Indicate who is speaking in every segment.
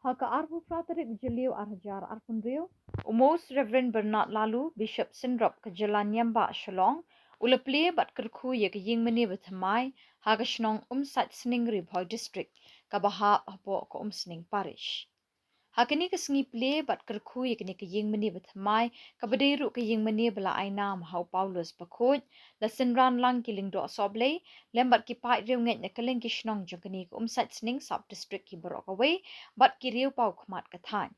Speaker 1: Haka arhu pratarik jeliu arhajar arpundriu. Umos Reverend Bernard Lalu, Bishop Sindrop ke Jalan Nyamba Shalong, ulapli bat kerku ye ke ying meni bethamai, haga shnong sat sning ribhoi district, kabaha hapo ko sning parish. Hakini ke sengi ple bat kerku ye kini ke ying meni bethamai, kabadiru ke ying meni bela aina mahau Paulus bakoj, la sinran lang kiling do soble, lembat ki pai riu nget ne keling ki shnong jongkini ke sat sning sub district ki borok away, bat ki riu pau khmat kathan.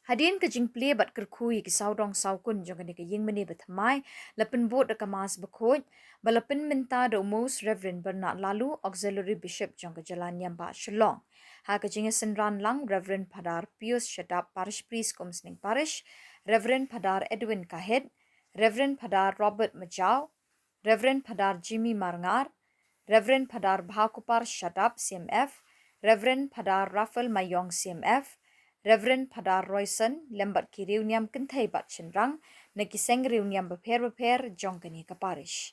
Speaker 1: Hadin ke jing ple bat kerku ye ki saudong saukun jongkini ke ying meni bethamai, lapin bot de kamas bakoj, balapin minta do most Reverend Bernard Lalu, Auxiliary Bishop jongke Jalan Nyamba Shalong. Haka jinga senran lang Reverend Padar Pius Shadap Parish Priest Kumsning Parish, Reverend Padar Edwin Kahed, Reverend Padar Robert Majau, Reverend Padar Jimmy Marngar, Reverend Padar Bhakupar Shadap CMF, Reverend Padar Rafael Mayong CMF, Reverend Padar Royson lembat ki reuniam kentai bat chenrang na kiseng reuniam beper jongkani ka parish.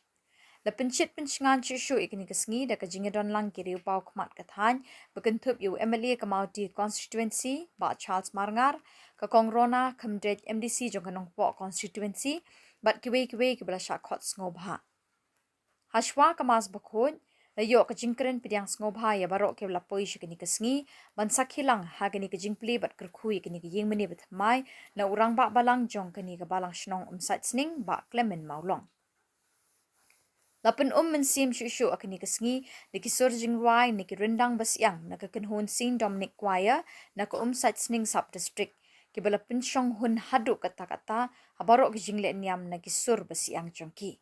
Speaker 1: La pencit pencengan cucu ikni kesengi da kejingedon lang kiri upau kemat kathan bekentup yu MLA Kamauti constituency ba Charles Marngar ke kongrona kemdej MDC jongkanong po constituency bat kiwe kibala syakot ngobha. Hashwa kamas bakod la yo kejingkeren pidiang ngobha ya barok ke lapoi shikini kesengi ban sakhilang hagani kejingpli bat kerkhui ikni ke ying meni betmai na urang ba balang jongkani ke balang shnong sat sning ba Clement Maulong. Lapan mensim syusyu akini kesengi niki surjing ruai niki rendang basyang naka kenhun sin Dominic Choir naka sat sning sub district kibala pensyong hun hadu kata-kata habarok kijingle niam naki sur basyang jongki.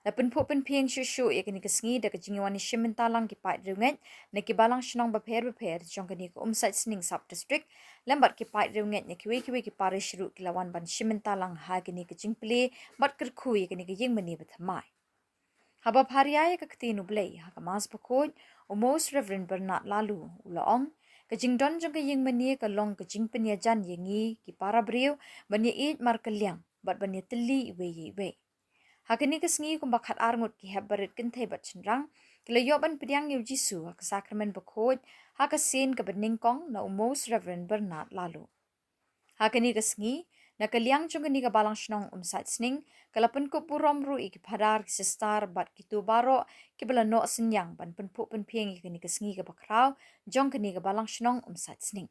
Speaker 1: Lapan pen pieng syusyu yakini kesengi da kejingwani shimentalang ki pait runget naki balang shnong beper jongkani ka sat sning sub district lembat ki pait runget niki kiwe ki parish ru kilawan ban shimentalang hagini kejingple bat kerku yakini ke ying meni bethamai. Habab hariaya ke ketinu blay hakamas bakoj umos Reverend Bernard Lalu ulaong kejing don jong ke ying meni ke long kejing penyajan yengi ki para beriu banya eid mar keliang bat banya teli iwe. Hakini kesengi kumbakat arngut ki hebarit kentai bat cenrang kila yoban pediang yu jisu ke sakramen bakoj hakasin ke beningkong na umos Reverend Bernard Lalu. Hakini kesengi na kaliang jong ni ka balang shnong sat sning kalapan ko purom ru iki padar ki sistar bat kitu baro ki bala no senyang ban penpu penpieng iki ni kesengi ka bakrau jong ni ka balang shnong sat sning.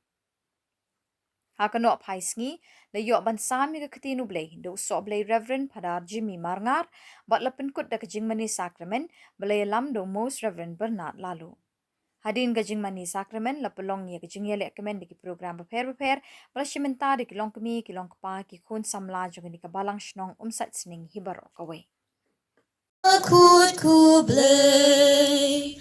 Speaker 1: Haka no pai sngi la yo ban sami ka ketinu blay do so blay Reverend Padar Jimmy Marngar bat lapan kut da kejing mani sakramen balay lam do most Reverend Bernard Lalu. Hadin gajing mani sakramen la pelong ye gajing ye lekemen di program beper bala shimenta di kilong kemi kilong kapa ki kun samla jong ni kabalang shnong sat sning hibaro kawe.
Speaker 2: Kut kublay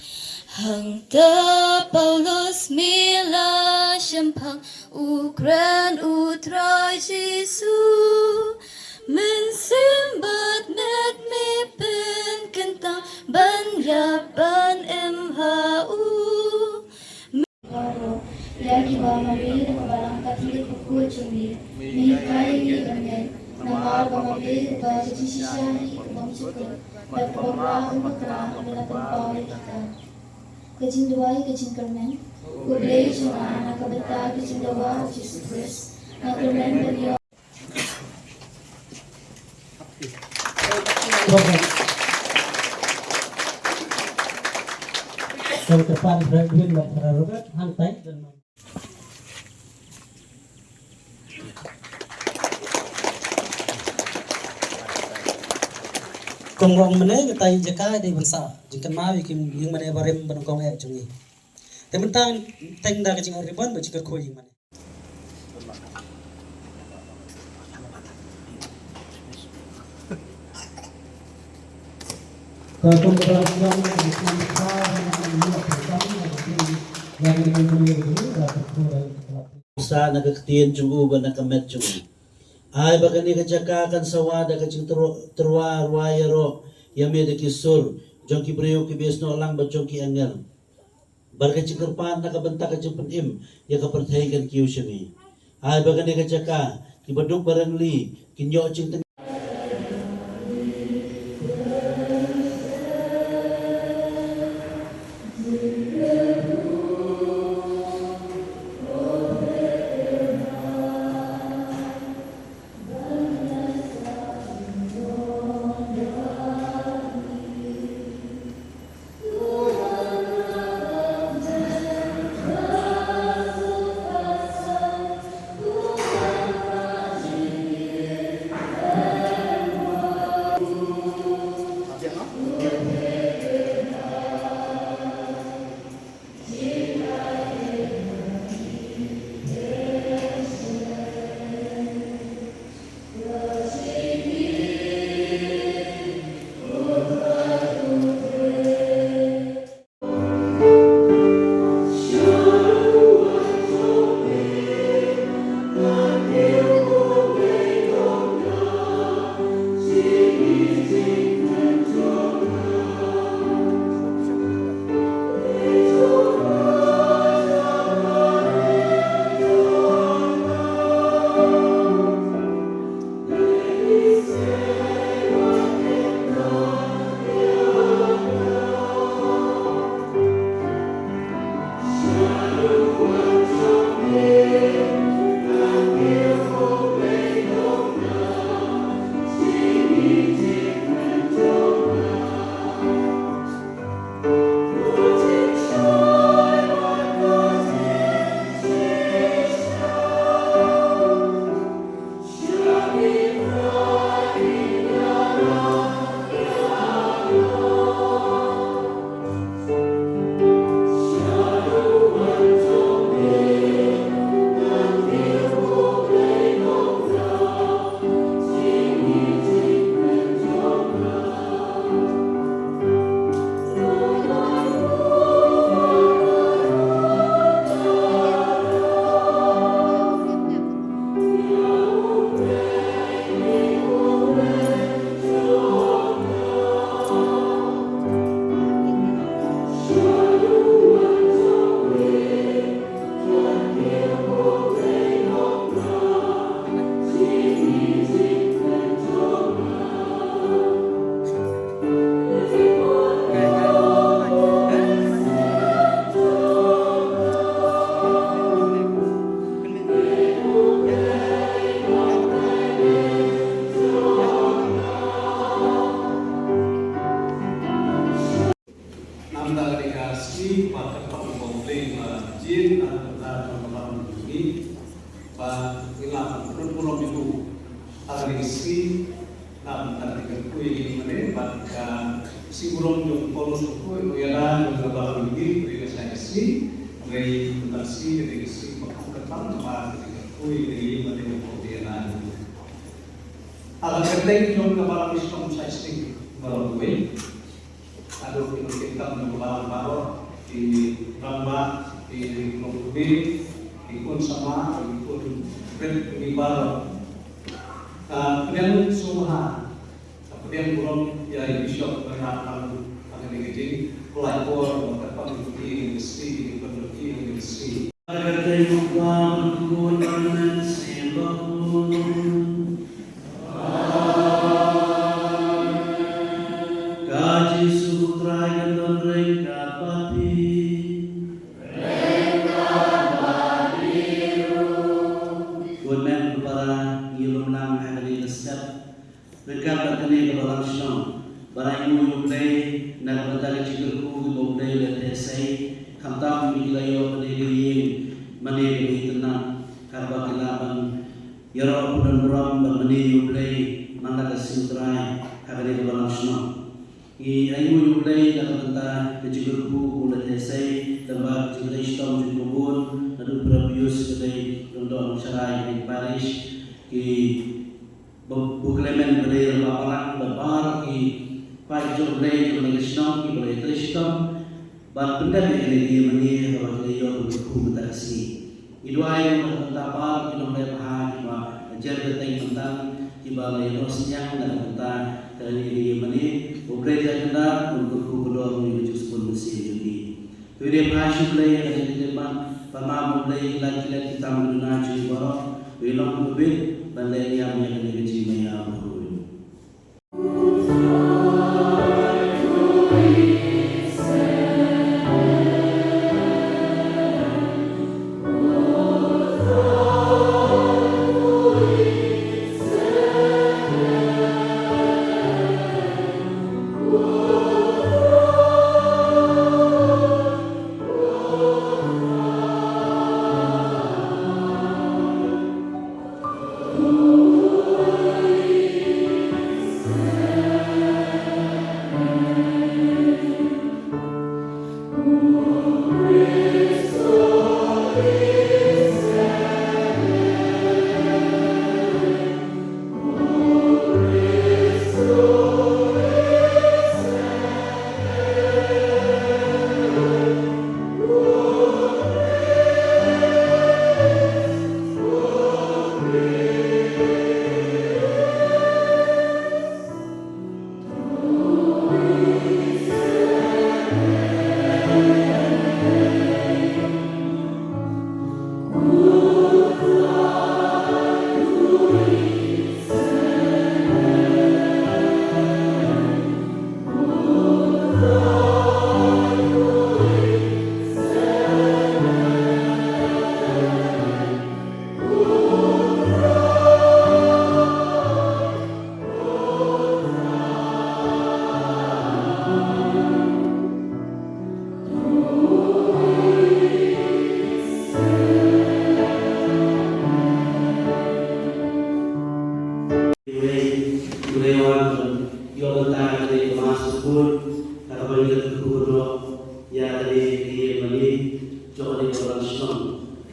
Speaker 2: hangta Paulus mila shampang ukran utrai Jesu mensimbat met me pen kentang ban yaban MHU lagi bamabir kebalang katli kuku cumi mikai dengan nama bamabir baca sisari bang syukur dan pemrah umkra adalah tempau kita kecing duai kecing kermen ublei cuma anak kebetar kecing dawa Jesus Christ nak kermen beliau
Speaker 3: Yang depan Bradwin Mbak Robert Hantai dan Kongrong mana kita jaka di bangsa jika mau yang mana barem benongkong jungi. Tementang teng dah kecing ribuan berjika koi mana.
Speaker 4: Sa nagakatiyan jungu ba nakamet jungi. Ay baka ni kajaka kan sawada kajing terwa ruayaro yame de kisur jongki brio ki besno lang ba jongki angel. Barka cikerpan nakabenta kajing penim ya kapertahingan ki usyami. Ay baka ni kajaka ki baduk barang li kinyo cing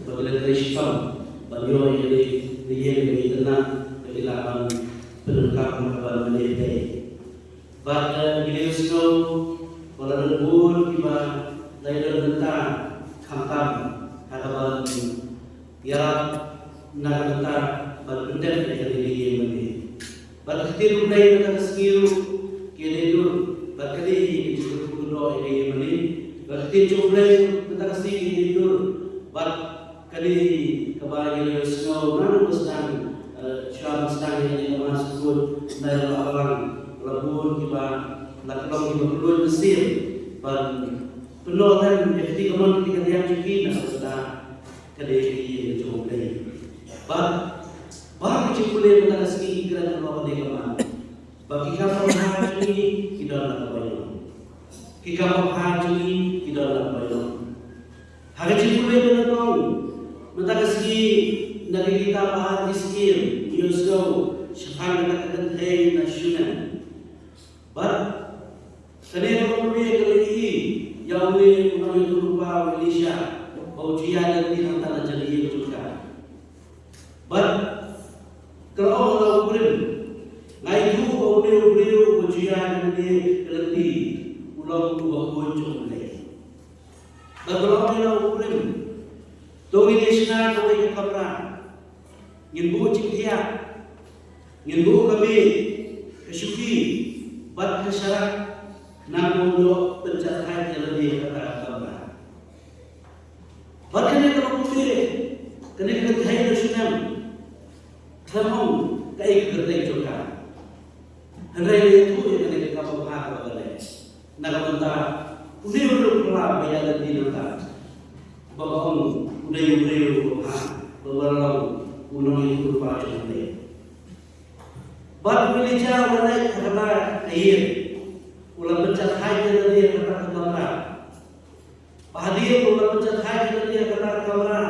Speaker 4: Bagaimana Kristen banyo ini dia ini tenang kehilangan penengkap kabar menjadi. Pada Yesus pada lembur kita lain tentang khatam hadapan ya nak tentang berpendak dari dia ini. Pada ketika mulai kita skill kini berkali disebut kuno ini ini. Pada ketika mulai kita skill kini kali kebahagiaan Yesus mana sedang syam sedang ini masuk dari orang labur kita lakukan kita perlu Mesir dan penolongan yang ketika mana ketika yang kita sudah kali ini cukup baik. Bagi cipule kita segi kerana Allah dekam. Bagi kamu haji kita nak bayar. Kita haji kita nak bayar. Hari cipule kita tahu. Mata segi negeri kita bahar diskim. Yusuf syahang kita kentai nasional. Seni pemulih kali ini yang boleh mengambil rupa Malaysia. Ujian dan antara jadi juga. Kalau Allah beri, ngayu beliau ujian ini keleti ulang dua kunjung lagi. Kalau Allah beri, togi desna togi kapra, ngimbu ciktia, ngimbu kami kesuki, bat kesyarat, namun do pencatat keleti kata kapra. Bahkan kalau beri, kena kita hai nasional. Kamu kayak kerja juga. Henry itu yang ada kamu bahas boleh. Nak benda, udah pelak bayar di nanti. Bahkan udah bahas, beberapa unang itu baca boleh. Bab milicar boleh kata air, ulah pencet hai dia kata kamera. Bahagia ulah pencet hai dia kata kamera.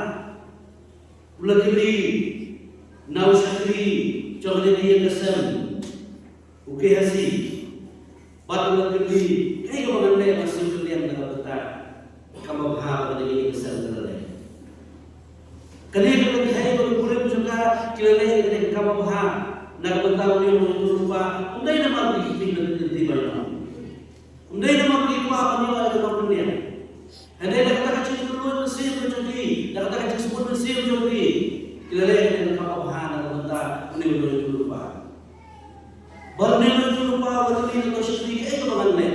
Speaker 4: Ulah kiri. Nau sakri chogde diye kasam uke hasi batula kili kai ko manne masim kalian daga bata kama bha bade diye kasam dale kali ko kai ko pure juga kilale ne kama bha nak bata ni mo rupa undai nama di di bana undai nama ki ko apani wa daga dunia ande nak kata kecil dulu sih menjadi nak kata kecil sebut sih menjadi kilale ne kama ini boleh lupa. Barang itu lupa, berarti itu syukur itu bagaimana?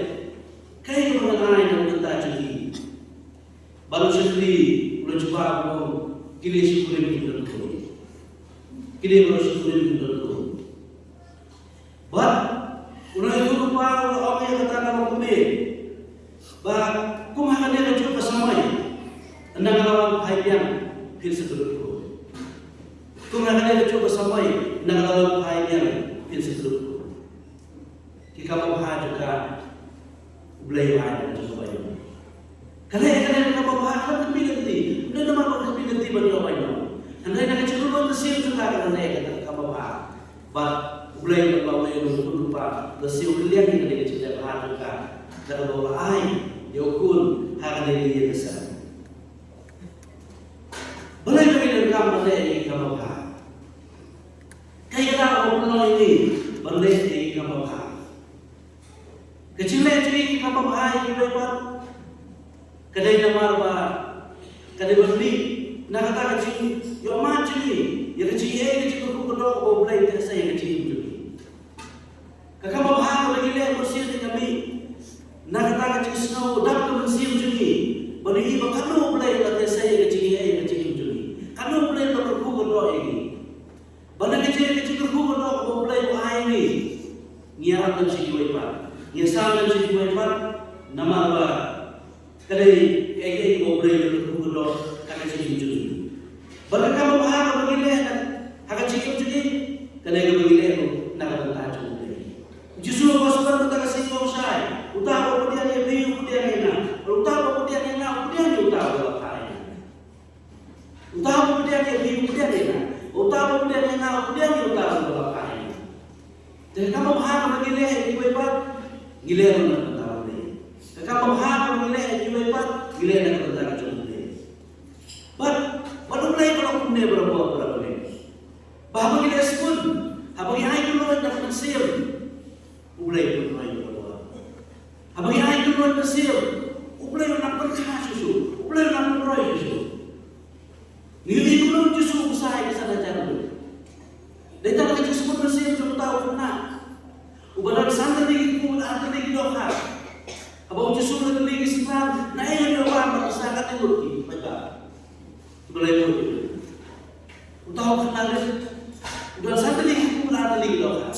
Speaker 4: Kayak bagaimana yang kita jadi? Baru syukur, boleh coba aku kini syukur itu betul. Kini baru syukur itu betul. Bar, orang itu lupa, orang yang katakan hukum bar, kumaha dia juga samai. Anda kalau hayam, filsafat itu. Kemudian dia coba sampai negara lainnya institut. Kita mau juga belajar dan sebagainya. Kalau kita mau kan kepilih udah nama kepilih bagi orang lain. Anda nak cakap Mesir juga kan kita mau belajar bahawa yang lupa Mesir kalian yang kita cakap juga dalam bahawa diukur hak diri besar. Boleh bagi kamu dari kamu Kaya orang ini balik di kapal. Kecilnya jadi kapal ini lepas. Kedai nama apa? Kedai beli. Nak kata kecil, yo macam ni. Ya kecil kecil tu kedua kau boleh terasa yang kecil juga. Kakak bapak lagi leh bersih di kami. Nak kata kecil snow dah tu bersih juga. Bagi ibu kanu boleh terasa yang kecil juga. Kanu boleh berkuku kedua ini. Banda kecil berhubung dengan memulai bahaya ini. Ngiar dan segi waipat. Ngiasal dan segi waipat. Nama apa? Kadai kaya memulai berhubung dengan kakak segi mencuri. Banda kamu bahaya begini. Kakak segi mencuri. Kadai begini. Nak bertahan mencuri. Justru pasukan kita kasih kau saya. Utah kemudian dia biu kemudian dia nak. Utah kemudian dia nak. Kemudian dia utah berkaya. Utah kemudian dia biu kemudian dia nak. Utama kemudian yang nak kemudian yang utama berlakai. Jadi kamu bahang begini ibu ibat gila nak bertahan ni. Kamu bahang begini ibu ibat gila nak bertahan cuma ni. But ne berapa ne. Bahwa kita sebut, habang ay duluan na nasir. Ulay ko na berapa. Habang ay duluan nasir, ulay na perkasusu, ulay na proyesu. Nili dulu justru usaha di sana jalan. Data kita sebut nasir jauh tahu kena. Ubaran santai di kumul atau di doha. Habang justru lagi sekarang, na yang doa masyarakat itu mereka. Ulay ko. Tahu kena. Udah sampai di kumul atau di doha.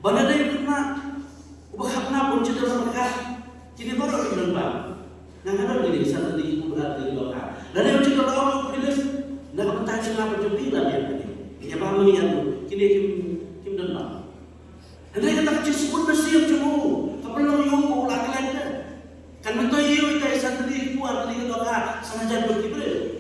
Speaker 4: Bana day kena. Ubah na pun cita mereka. Kini baru bilang bang. Nggak gini santai di kumul atau di doha. Dan yang cita Allah pilih. Nak bertanya apa jumpa dia ni? Dia baru ni aku. Kini kim dan bang. Dan dia kata kecil sebut bersih cuma. Kapal yang mau lagi lagi. Kan betul itu itu santai di kumul atau di doha. Sana jangan berkibul.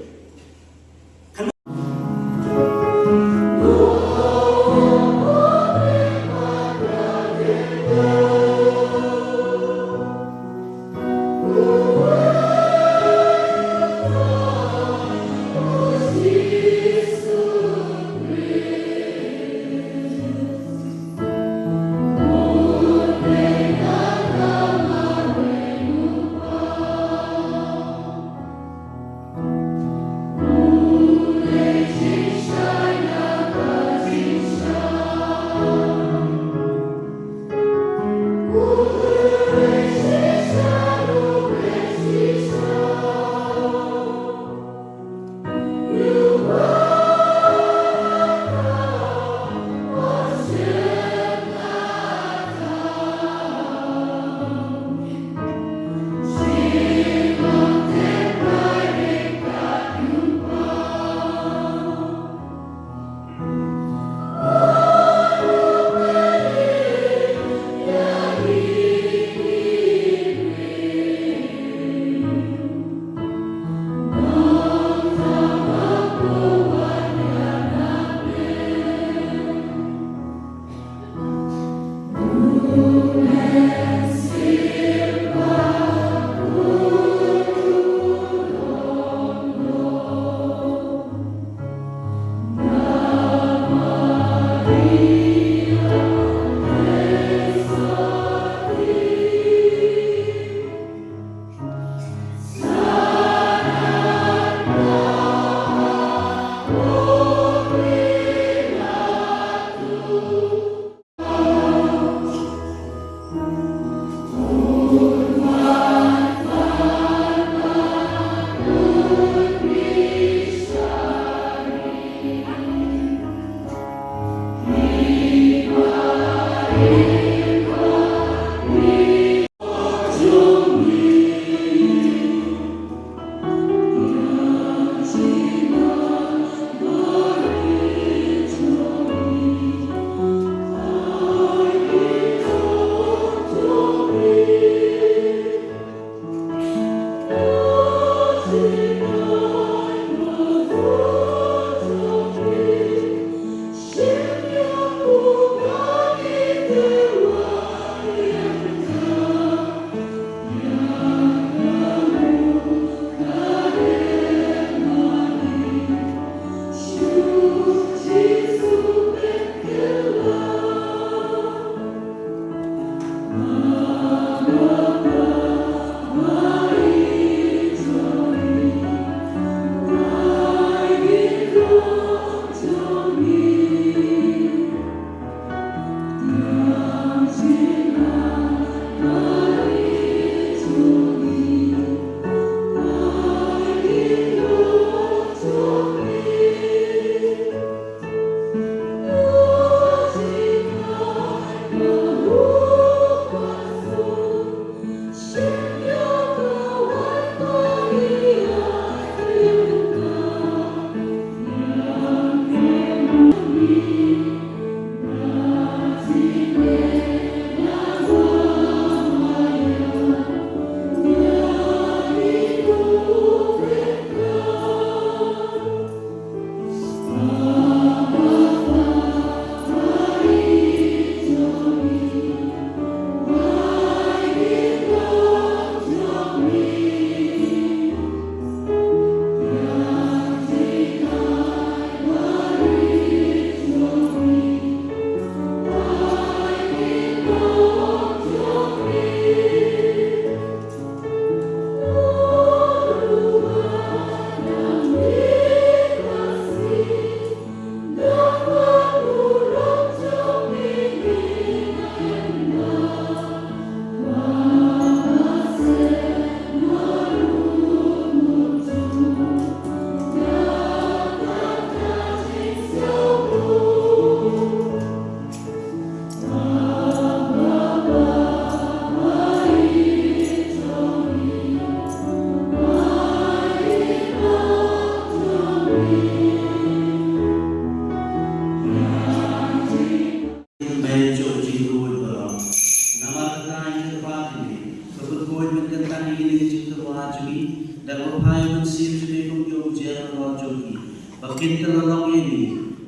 Speaker 4: Bakin terlolong ini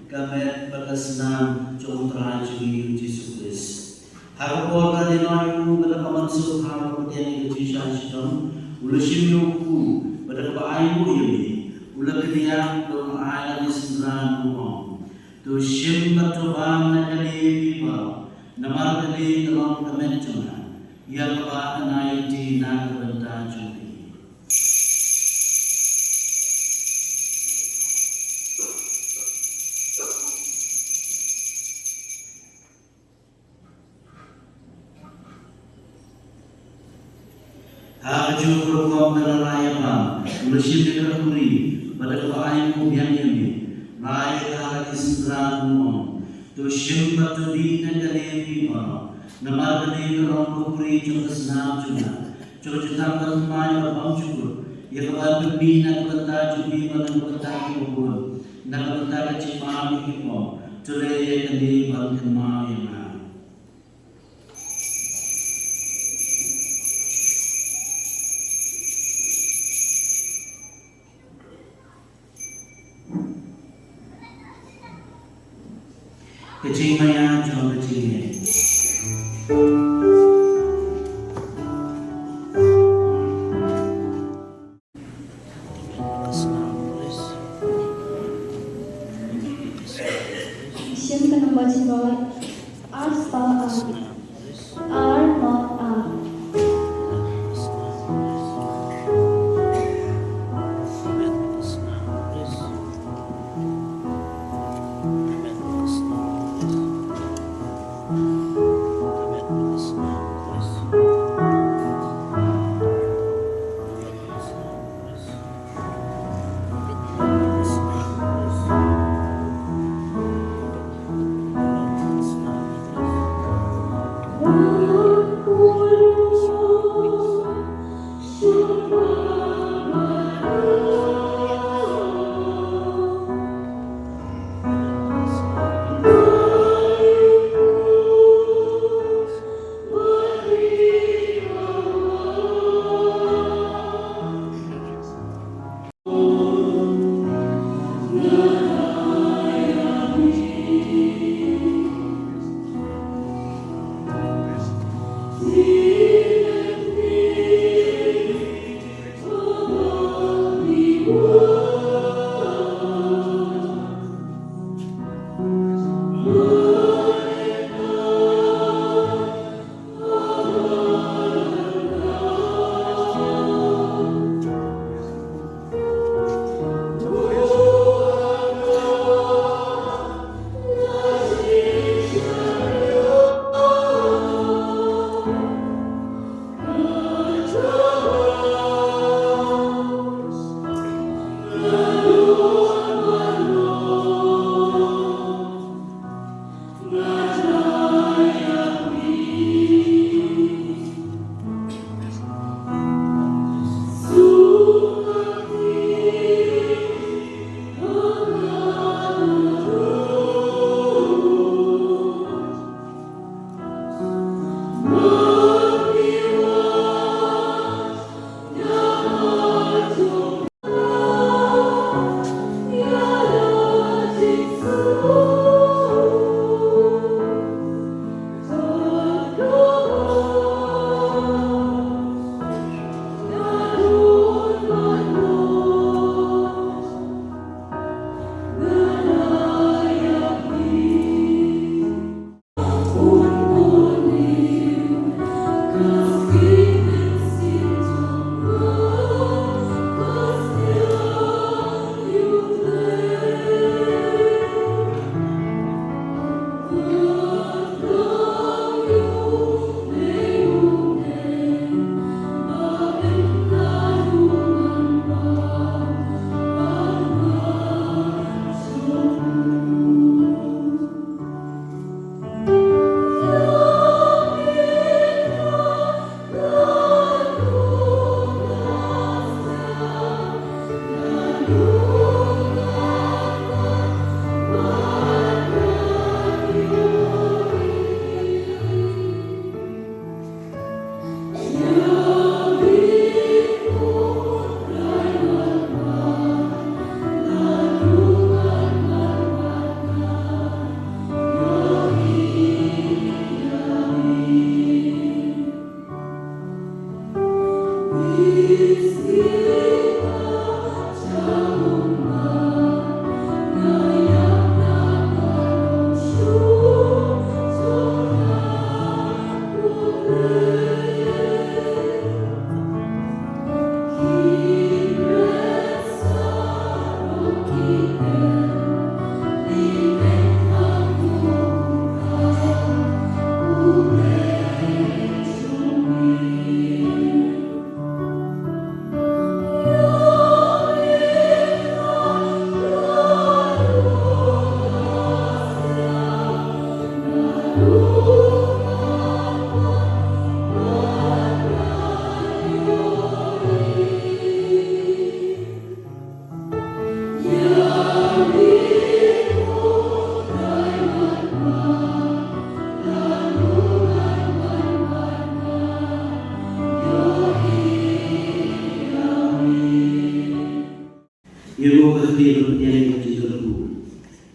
Speaker 4: kami berkesenang jom terhaji Yesus Kristus. Harapon ka dinayu pada pamansu harapon yang Yesus Kristus. Ula simyoku pada kebaiku ini. Ula keniang dong ayat di sembilan rumah. Tu simbat coba nakali biba. Namar kali dalam kemencuna. Yang kebaikan ayat di nak benda juli. Haju berkom dalam raya bang, bersih dekat kuri, pada kebahagiaan yang ini, raya hati sembilan umum, tu syimbat tu di negara biba, nama dari orang kuri juga senang juga, juga kita bermain berbang juga, ya kepada bina kota jubi pada kota kibun, nak kota kecimam kipo, tulai yang di bangkema yang kecing maya jom kecingnya.
Speaker 2: Action ka number 2 R star R not R.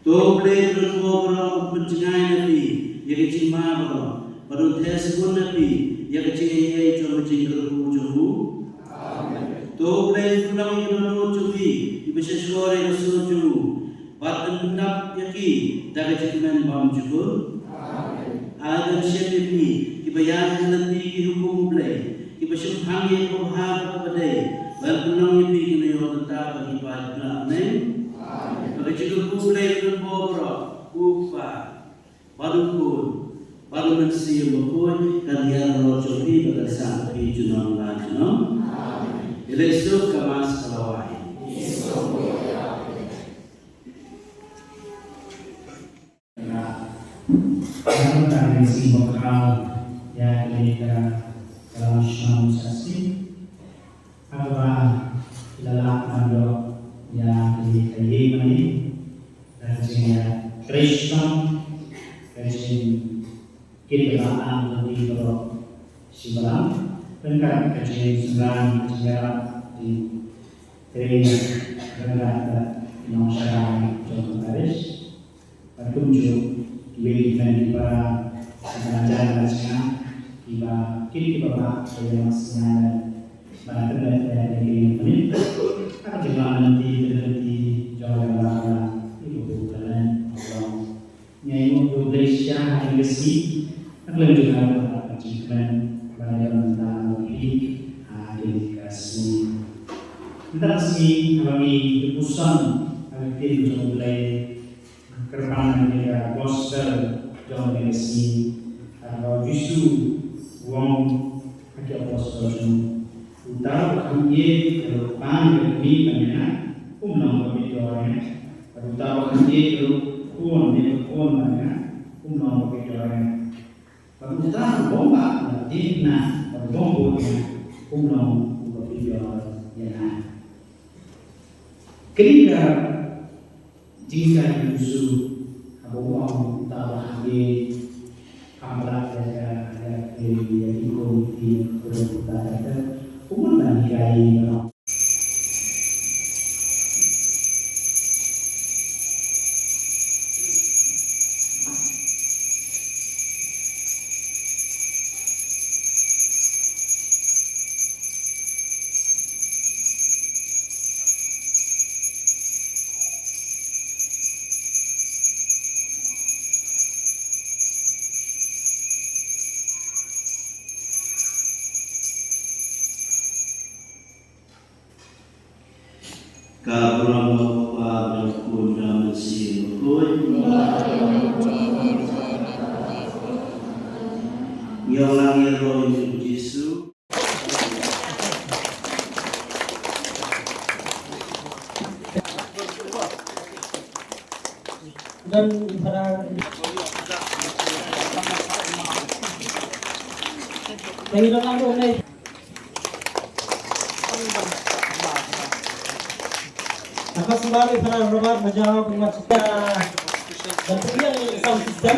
Speaker 4: To play the program pencengai nabi, yang kecil mana, baru tes pun nabi, yang kecil ini cuma cinggal kujuhu. To play pulang yang dulu cubi, ibu sesuatu yang sesuatu, batan benda yaki, dah kecil men bam cukup. Ada siapa ni, kibayan nanti hukum play, kibasum hangi kumhar kepada, baru pulang nabi kena yang tetap bagi pada neng. Kalau kulai dan bobra, ufa, baru mensi berkoi karya rojo di pada saat junang lanjut. Elesok kemas kalawai.
Speaker 5: Dalam tradisi lokal yang ada dalam Islamisasi adalah dalam yang dikaitkan dan Kristen kebenaran dari Sibalam dan kajian sembilan sejarah di gereja negara masyarakat Jawa Barat berkunjung di para pengajar dan tiba kiri bapak saya masih pada dari ini akan juga nanti Jawa Barat itu bukan Allah nyanyi Indonesia yang besi akan juga achievement pada tentang lebih dedikasi entah si kami keputusan akan kita mulai kerana dia gospel Jawa Besi atau justru uang kerja gospel utara kami depan kami banyak umlam kami doanya utara kami uang banyak umlam kami doanya utara bomba nanti bomba umlam kami doanya ketika jika justru uang utara kami kamera ada di komite utara umum dan nilai
Speaker 4: Kabramo pa berkunda mesir berkoi. Yang langir roh Yesus.
Speaker 3: Dan para Panginoon ang unay. Tapos sumali para Robert majawab ng matsuka. Dan kemudian sound system.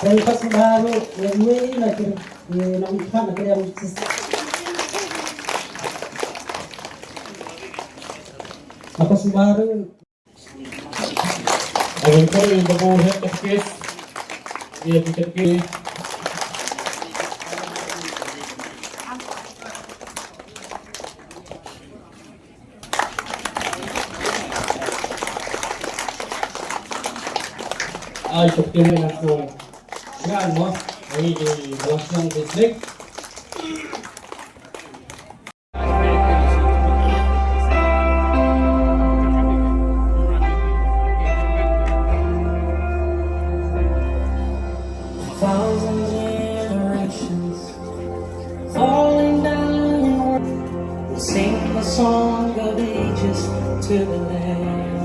Speaker 3: Dan pas baru gue lagi nampak lagi yang sistem. Tapos baru
Speaker 6: Ang ko yung baguhan of case. Iya kita ke. Ay, pagkin na ako. Yan mo. Ay, boss ng district.
Speaker 7: Thousand generations falling down in worship will sing the song of ages to the Lamb.